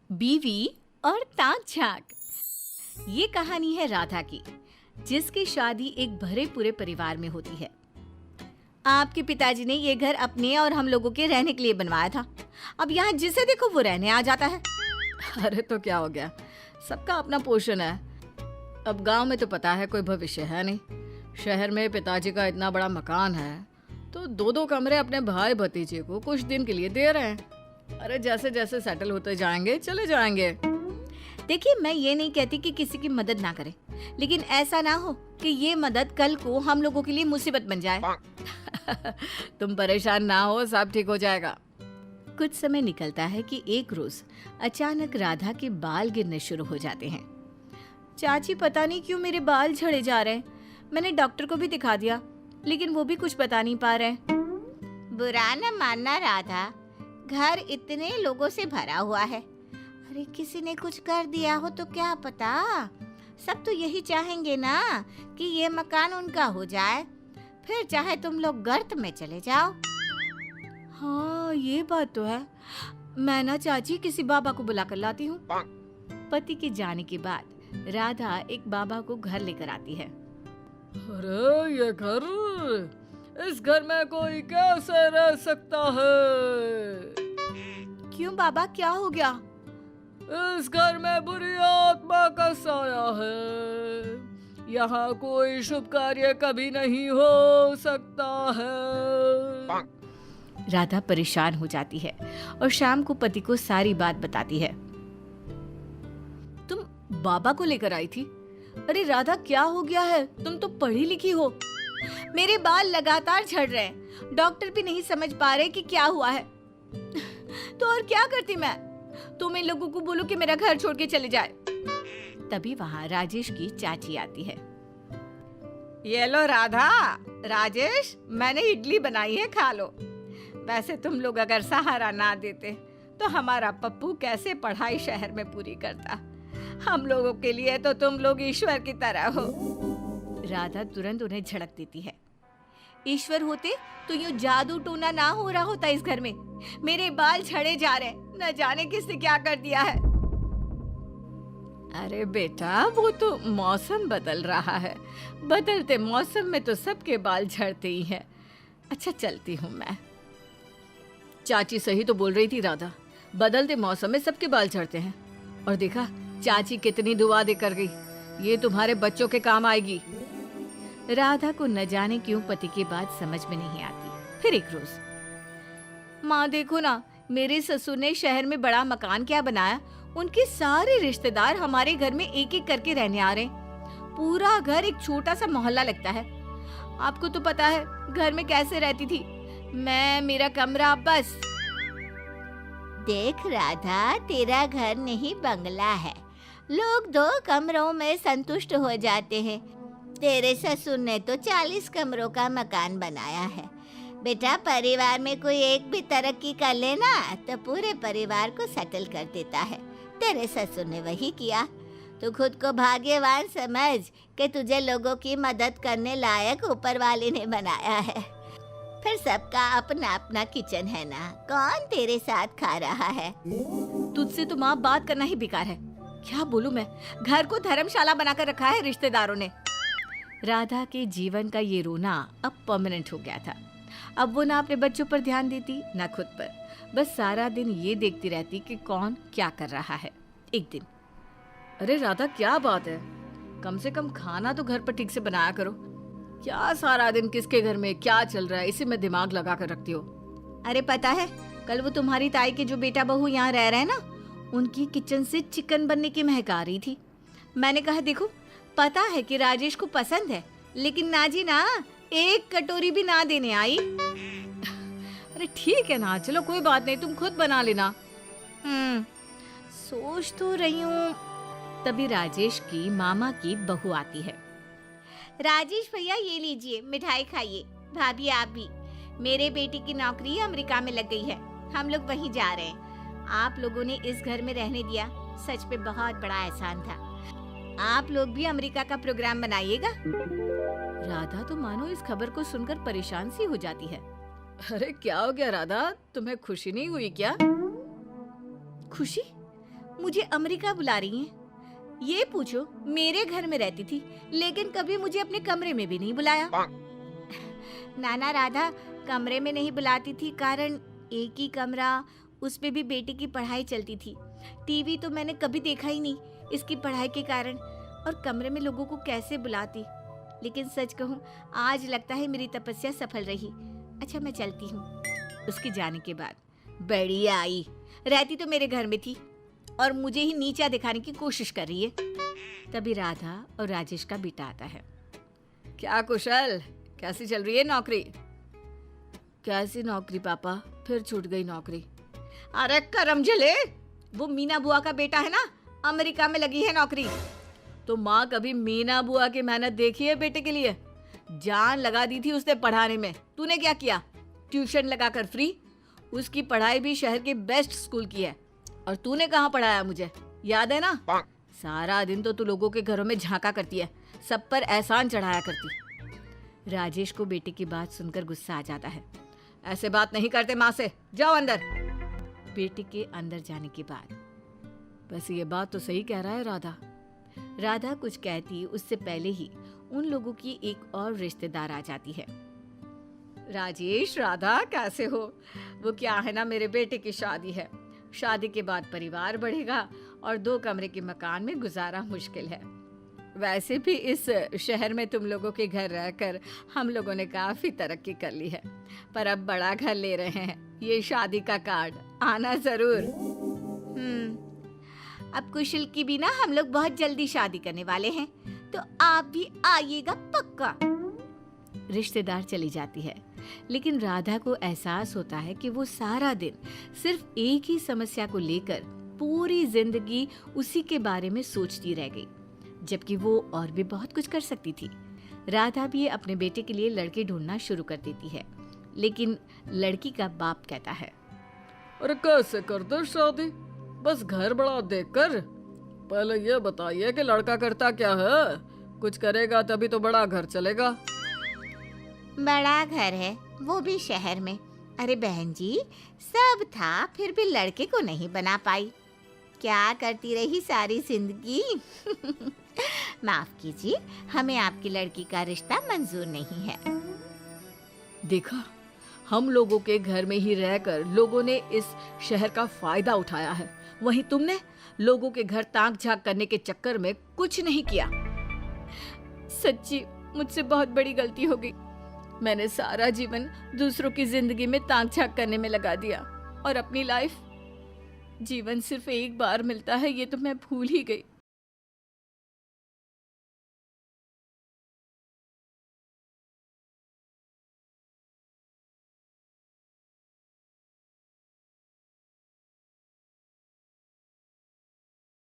बीवी और ताक झांक। ये कहानी है राधा की, जिसकी शादी एक भरे पूरे परिवार में होती है। आपके पिताजी ने ये घर अपने और हम लोगों के रहने के लिए बनवाया था। अब यहाँ जिसे देखो वो रहने आ जाता है। अरे तो क्या हो गया, सबका अपना पोर्शन है। अब गांव में तो पता है कोई भविष्य है नहीं। शहर में पिताजी का इतना बड़ा मकान है तो दो दो कमरे अपने भाई भतीजे को कुछ दिन के लिए दे रहे हैं। अरे जैसे जैसे सेटल होते जाएंगे चले जाएंगे। देखिए, मैं ये नहीं कहती कि किसी की मदद ना करें, लेकिन ऐसा ना हो कि ये मदद कल को हम लोगों के लिए मुसीबत बन जाए। तुम परेशान ना हो, सब ठीक हो जाएगा। कुछ समय निकलता है कि एक रोज अचानक राधा के बाल गिरने शुरू हो जाते हैं। चाची, पता नहीं क्यों मेरे बाल झड़े जा रहे हैं। मैंने डॉक्टर को भी दिखा दिया, लेकिन वो भी कुछ बता नहीं पा रहे। बुरा न मानना राधा, घर इतने लोगों से भरा हुआ है। अरे किसी ने कुछ कर दिया हो तो क्या पता। सब तो यही चाहेंगे ना कि ये मकान उनका हो जाए, फिर चाहे तुम लोग गर्त में चले जाओ। हाँ, ये बात तो है। मैं ना चाची किसी बाबा को बुला कर लाती हूँ। पति के जाने के बाद राधा एक बाबा को घर लेकर आती है। अरे ये घर, इस घर में कोई कैसे रह सकता है? क्यों बाबा, क्या हो गया? इस घर में बुरी आत्मा का साया है। यहाँ कोई शुभ कार्य कभी नहीं हो सकता है। राधा परेशान हो जाती है और शाम को पति को सारी बात बताती है। तुम बाबा को लेकर आई थी? अरे राधा, क्या हो गया है? तुम तो पढ़ी लिखी हो। मेरे बाल लगातार झड़ रहे हैं, डॉक्टर भी नहीं समझ पा रहे कि क्या हुआ है। तो और क्या करती मैं? तुम इन लोगों को बोलो कि मेरा घर छोड़ के चले जाए। तभी वहाँ राजेश की चाची आती है। ये लो राधा, राजेश, मैंने इडली बनाई है, खा लो। वैसे तुम लोग अगर सहारा ना देते तो हमारा पप्पू कैसे पढ़ाई शहर में पूरी करता। हम लोगों के लिए तो तुम लोग ईश्वर की तरह हो। राधा तुरंत उन्हें झड़क देती है। ईश्वर होते तो यूं जादू टोना ना हो रहा होता इस घर में। मेरे बाल झड़े जा रहे, न जाने किसने क्या कर दिया है। अरे बेटा, वो तो मौसम बदल रहा है। बदलते मौसम में तो सबके बाल झड़ते ही हैं। अच्छा, चलती हूँ मैं। चाची सही तो बोल रही थी राधा, बदलते मौसम में सबके बाल झड़ते हैं। और देखा चाची कितनी दुआ देकर गई, ये तुम्हारे बच्चों के काम आएगी। राधा को न जाने क्यों पति की बात समझ में नहीं आती। फिर एक रोज, माँ देखो ना, मेरे ससुर ने शहर में बड़ा मकान क्या बनाया। उनके सारे रिश्तेदार हमारे घर में एक एक करके रहने आ रहे हैं। पूरा घर एक छोटा सा मोहल्ला लगता है। आपको तो पता है घर में कैसे रहती थी मैं, मेरा कमरा बस। देख राधा, तेरा घर नहीं बंगला है। लोग 2 कमरों में संतुष्ट हो जाते हैं। तेरे ससुर ने तो 40 कमरों का मकान बनाया है। बेटा, परिवार में कोई एक भी तरक्की कर लेना तो पूरे परिवार को सेटल कर देता है। तेरे ससुर ने वही किया। तू खुद को भाग्यवान समझ कि तुझे लोगों की मदद करने लायक ऊपर वाले ने बनाया है। फिर सबका अपना अपना किचन है ना, कौन तेरे साथ खा रहा है? तुझसे तो माँ बात करना ही बेकार है। क्या बोलूं मैं, घर को धर्मशाला बनाकर रखा है रिश्तेदारों ने। राधा के जीवन का ये रोना अब परमानेंट हो गया था। अब वो ना अपने बच्चों पर ध्यान देती ना खुद पर, बस सारा दिन ये देखती रहती कि कौन क्या कर रहा है। एक दिन, अरे राधा, क्या बात है? कम से कम खाना तो घर पर ठीक से बनाया करो। क्या सारा दिन किसके घर में क्या चल रहा है, इसी में दिमाग लगा कर रखती हो। अरे पता है, कल वो तुम्हारी ताई के जो बेटा बहू यहाँ रह रहे हैं ना, उनकी किचन से चिकन बनने की महक आ रही थी। मैंने कहा देखो, पता है कि राजेश को पसंद है, लेकिन ना जी ना, एक कटोरी भी ना देने आई। अरे ठीक है ना, चलो कोई बात नहीं, तुम खुद बना लेना। सोच तो रही हूँ। तभी राजेश की मामा की बहू आती है। राजेश भैया, ये लीजिए, मिठाई खाइए। भाभी आप भी। मेरे बेटी की नौकरी अमेरिका में लग गई है, हम लोग वहीं जा रहे हैं। आप लोगों ने इस घर में रहने दिया, सच में बहुत बड़ा एहसान था। आप लोग भी अमेरिका का प्रोग्राम बनाइएगा। राधा तो मानो इस खबर को सुनकर परेशान सी हो जाती है। अरे क्या हो गया राधा, तुम्हें खुशी नहीं हुई क्या? खुशी? मुझे अमेरिका बुला रही हैं। ये पूछो, मेरे घर में रहती थी लेकिन कभी मुझे अपने कमरे में भी नहीं बुलाया। नाना राधा कमरे में नहीं बुलाती थी कारण एक ही कमरा, उस पे भी बेटी की पढ़ाई चलती थी। टीवी तो मैंने कभी देखा ही नहीं इसकी पढ़ाई के कारण, और कमरे में लोगों को कैसे बुलाती। लेकिन सच कहूँ आज लगता है मेरी तपस्या सफल रही। अच्छा मैं चलती हूँ। उसके जाने के बाद बढ़िया आई, रहती तो मेरे घर में थी और मुझे ही नीचा दिखाने की कोशिश कर रही है। तभी राधा और राजेश का बेटा आता है। क्या कुशल, कैसी चल रही है नौकरी? कैसी नौकरी पापा, फिर छूट गई नौकरी। अरे करम जले, वो मीना बुआ का बेटा है ना, अमेरिका में लगी है नौकरी। तो माँ कभी मीना बुआ की मेहनत देखी है बेटे के लिए? जान लगा दी थी उसने पढ़ाने में, तूने क्या किया? ट्यूशन लगाकर फ्री। उसकी पढ़ाई भी शहर के बेस्ट स्कूल की है, और तूने कहाँ पढ़ाया मुझे, याद है ना? सारा दिन तो तू लोगों के घरों में झांका करती है, सब पर एहसान चढ़ाया करती। राजेश को बेटे की बात सुनकर गुस्सा आ जाता है। ऐसे बात नहीं करते माँ से, जाओ अंदर। बेटे के अंदर जाने के बाद, बस ये बात तो सही कह रहा है राधा। राधा कुछ कहती उससे पहले ही उन लोगों की एक और रिश्तेदार आ जाती है। राजेश, राधा कैसे हो? वो क्या है ना, मेरे बेटे की शादी है। शादी के बाद परिवार बढ़ेगा और 2 कमरे के मकान में गुजारा मुश्किल है। वैसे भी इस शहर में तुम लोगों के घर रहकर हम लोगों ने काफी तरक्की कर ली है, पर अब बड़ा घर ले रहे हैं। ये शादी का कार्ड, आना जरूर। अब कुशल की भी ना हम लोग बहुत जल्दी शादी करने वाले हैं, तो आप भी आइएगा पक्का। रिश्तेदार चली जाती है, लेकिन राधा को एहसास होता है कि वो सारा दिन सिर्फ एक ही समस्या को लेकर पूरी जिंदगी उसी के बारे में सोचती रह गई, जबकि वो और भी बहुत कुछ कर सकती थी। राधा भी अपने बेटे के लिए लड़के ढूंढना शुरू कर देती है, लेकिन लड़की का बाप कहता है, अरे कैसे कर दो शादी, बस घर बड़ा देखकर। पहले ये बताइए कि लड़का करता क्या है, कुछ करेगा तभी तो बड़ा घर चलेगा। बड़ा घर है, वो भी शहर में। अरे बहन जी, सब था फिर भी लड़के को नहीं बना पाई। क्या करती रही सारी जिंदगी। माफ कीजिए, हमें आपकी लड़की का रिश्ता मंजूर नहीं है। देखा, हम लोगों के घर में ही रहकर लोगों ने इस शहर का फायदा उठाया है, वहीं तुमने लोगों के घर ताक झांक करने के चक्कर में कुछ नहीं किया। सच्ची मुझसे बहुत बड़ी गलती हो गई। मैंने सारा जीवन दूसरों की जिंदगी में ताक झांक करने में लगा दिया, और अपनी लाइफ, जीवन सिर्फ एक बार मिलता है ये तो मैं भूल ही गई।